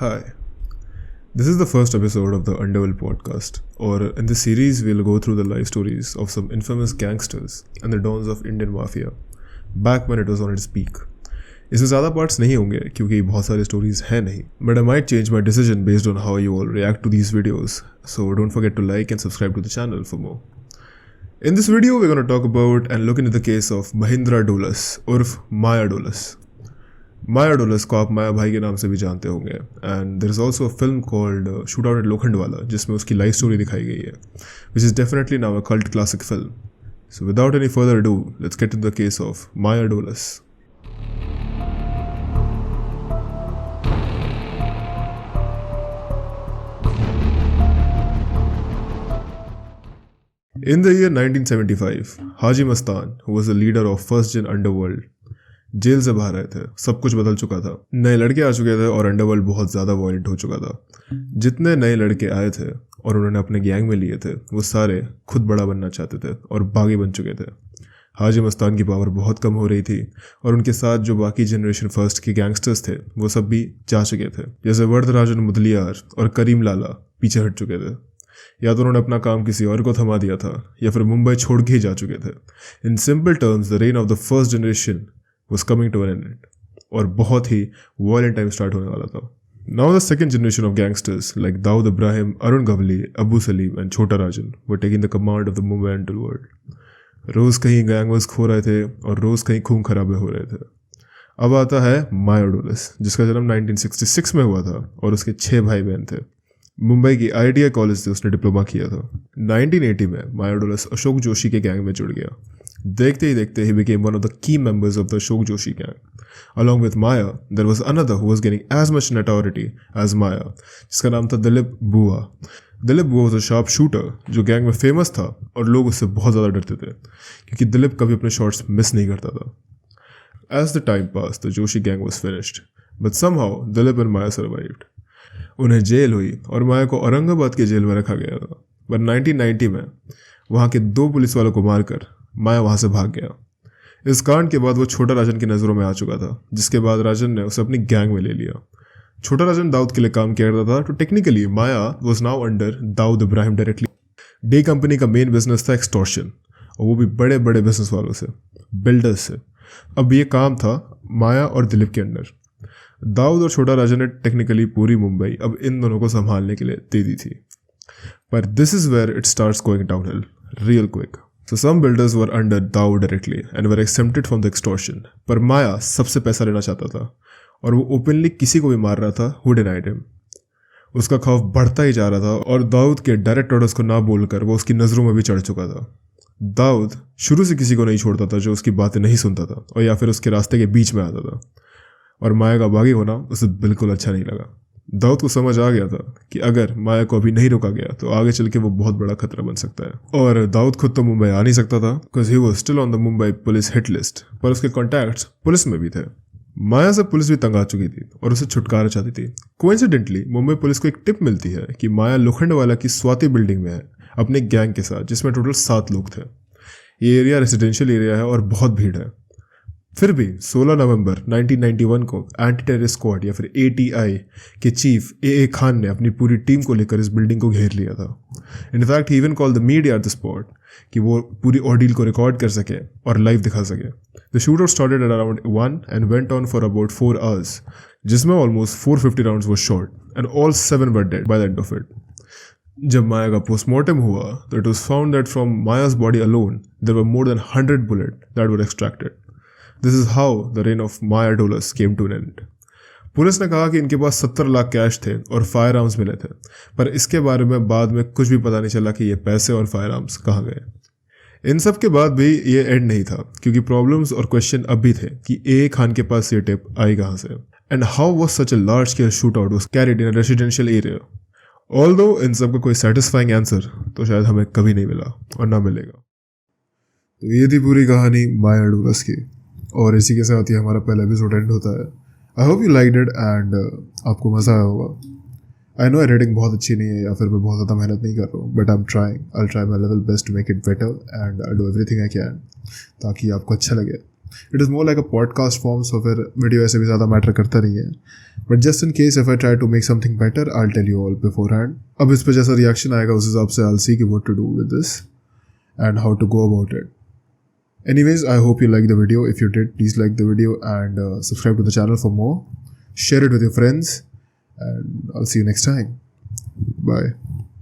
Hi, this is the first episode of the Underworld podcast, or in this series, we'll go through the life stories of some infamous gangsters and the dons of Indian mafia, back when it was on its peak. इसमें ज़्यादा parts नहीं होंगे क्योंकि बहुत सारी stories हैं नहीं, but I might change my decision based on how you all react to these videos, so don't forget to like and subscribe to the channel for more. In this video, we're going to talk about and look into the case of Mahindra Dolas, urf Maya Dolas. माया डोलस को आप माया भाई के नाम से भी जानते होंगे and there is also a film called shoot out at Lokhandwala जिसमें उसकी लाइफ स्टोरी दिखाई गई है which is definitely now a cult classic film. So without any further do let's get into the case of Maya Dolas. In the year 1975, Haji Mastan, who was the leader of first gen underworld, जेल से बाहर आए थे. सब कुछ बदल चुका था, नए लड़के आ चुके थे और अंडरवर्ल्ड बहुत ज़्यादा वायलेंट हो चुका था. जितने नए लड़के आए थे और उन्होंने अपने गैंग में लिए थे वो सारे खुद बड़ा बनना चाहते थे और बागी बन चुके थे. हाजी मस्तान की पावर बहुत कम हो रही थी और उनके साथ जो बाकी जनरेशन फर्स्ट के गैंगस्टर्स थे वो सब भी जा चुके थे. जैसे वरदराजन मुदलियार और करीम लाला पीछे हट चुके थे, या तो उन्होंने अपना काम किसी और को थमा दिया था या फिर मुंबई छोड़ के ही जा चुके थे. In simple terms the rain of the first generation was coming to an end और बहुत ही violent टाइम स्टार्ट होने वाला था. Now the second generation of gangsters like Dawood Ibrahim, Arun Gavli, Abu Salim and Chota Rajan were taking the command of the Mumbai underworld. रोज़ कहीं gang Wars खो रहे थे और रोज़ कहीं खून खराबे हो रहे थे. अब आता है माया डोलस जिसका जन्म 1966 में हुआ था और उसके 6 भाई बहन थे. मुंबई की IITI कॉलेज से उसने डिप्लोमा किया था. 1980 में माया डोलस अशोक जोशी के गैंग में जुड़ गया. देखते ही देखते he became one of the key members of the Ashok Joshi gang. Along with Maya, there was another who was getting as much notoriety as Maya, जिसका नाम था दिलीप बुआ. दिलीप बुआ was a sharp shooter जो गैंग में famous था और लोग उससे बहुत ज़्यादा डरते थे क्योंकि दिलीप कभी अपने शॉट्स मिस नहीं करता था. As the time passed, the Joshi gang was finished, but somehow Dilip and Maya survived. उन्हें जेल हुई और माया को औरंगाबाद के जेल में रखा गया था. But 1990 में वहाँ के 2 पुलिस वालों को मारकर माया वहाँ से भाग गया. इस कांड के बाद वो छोटा राजन की नज़रों में आ चुका था, जिसके बाद राजन ने उसे अपनी गैंग में ले लिया. छोटा राजन दाऊद के लिए काम किया करता था, तो technically Maya was now under Dawood Ibrahim directly. D company का मेन बिजनेस था एक्सटॉर्शन, और वो भी बड़े बड़े बिजनेस वालों से, बिल्डर्स से. अब ये काम था माया और दिलीप के अंडर. दाऊद और छोटा राजन ने टेक्निकली पूरी मुंबई अब इन दोनों को संभालने के लिए दे दी थी. पर this is where it starts going downhill real quick. So some builders were under Dawood directly and were exempted from the extortion. पर माया सबसे पैसा लेना चाहता था और वो ओपनली किसी को भी मार रहा था who denied him. उसका खौफ बढ़ता ही जा रहा था और दाऊद के डायरेक्ट ऑर्डर्स को ना बोलकर वो उसकी नज़रों में भी चढ़ चुका था. दाऊद शुरू से किसी को नहीं छोड़ता था जो उसकी बातें नहीं सुनता था और या फिर उसके रास्ते के बीच में आता था. और माया का बागी होना उसे बिल्कुल अच्छा नहीं लगा. दाऊद को समझ आ गया था कि अगर माया को अभी नहीं रोका गया तो आगे चल के वो बहुत बड़ा खतरा बन सकता है. और दाऊद खुद तो मुंबई आ नहीं सकता था because he was still on the Mumbai police hit list, पर उसके कॉन्टैक्ट्स पुलिस में भी थे. माया से पुलिस भी तंग आ चुकी थी और उसे छुटकारा चाहती थी. कोइंसिडेंटली मुंबई पुलिस को एक टिप मिलती है कि माया लोखंडवाला की स्वाति बिल्डिंग में है अपने गैंग के साथ, जिसमें टोटल 7 लोग थे. ये एरिया रेजिडेंशियल एरिया है और बहुत भीड़ है. फिर भी 16 नवंबर 1991 को एंटी टेररिस्ट स्क्वाड या फिर ATI के चीफ AA खान ने अपनी पूरी टीम को लेकर इस बिल्डिंग को घेर लिया था. In fact he even call the media at the spot कि वो पूरी ऑर्डील को रिकॉर्ड कर सके और लाइव दिखा सके. The shoot out started at around 1 and went on for about 4 hours, जिसमें almost 450 rounds were shot and all 7 were dead by the end of it. जब माया का पोस्टमार्टम हुआ तो it was found that from Maya's body alone there were more than 100 bullet that were extracted. This is how the reign of Maya Dolas came to an end. Police ने कहा कि इनके पास 70 lakh cash थे और फायर आर्म्स मिले थे, पर इसके बारे में बाद में कुछ भी पता नहीं चला कि ये पैसे और फायर आर्म्स कहाँ गए. इन सब के बाद भी ये एंड नहीं था क्योंकि प्रॉब्लम्स और क्वेश्चन अब भी थे कि AA खान के पास ये टिप आई कहाँ से and how was such a large scale shoot out was carried in a residential area. Although इन सब का कोई सेटिस्फाइंग आंसर तो शायद हमें कभी नहीं मिला और ना मिलेगा. तो ये थी पूरी कहानी माया डोलस की और इसी के साथ ही हमारा पहला एपिसोड एंड होता है. I hope you liked it and आपको मज़ा आया होगा. आई नो रेटिंग बहुत अच्छी नहीं है या फिर मैं बहुत ज़्यादा मेहनत नहीं कर रहा हूँ, but I try my level best to make it better and I do everything I can ताकि आपको अच्छा लगे. It is more like a podcast form, so फिर वीडियो ऐसे भी ज़्यादा मैटर करता नहीं है. But just in case if I try to make something better, I tell you all beforehand. अब इस पर जैसा रिएक्शन आएगा उस हिसाब से आई सी कि what to do with this and how to go about it. Anyways, I hope you liked the video. If you did, please like the video and subscribe to the channel for more. Share it with your friends and I'll see you next time. Bye.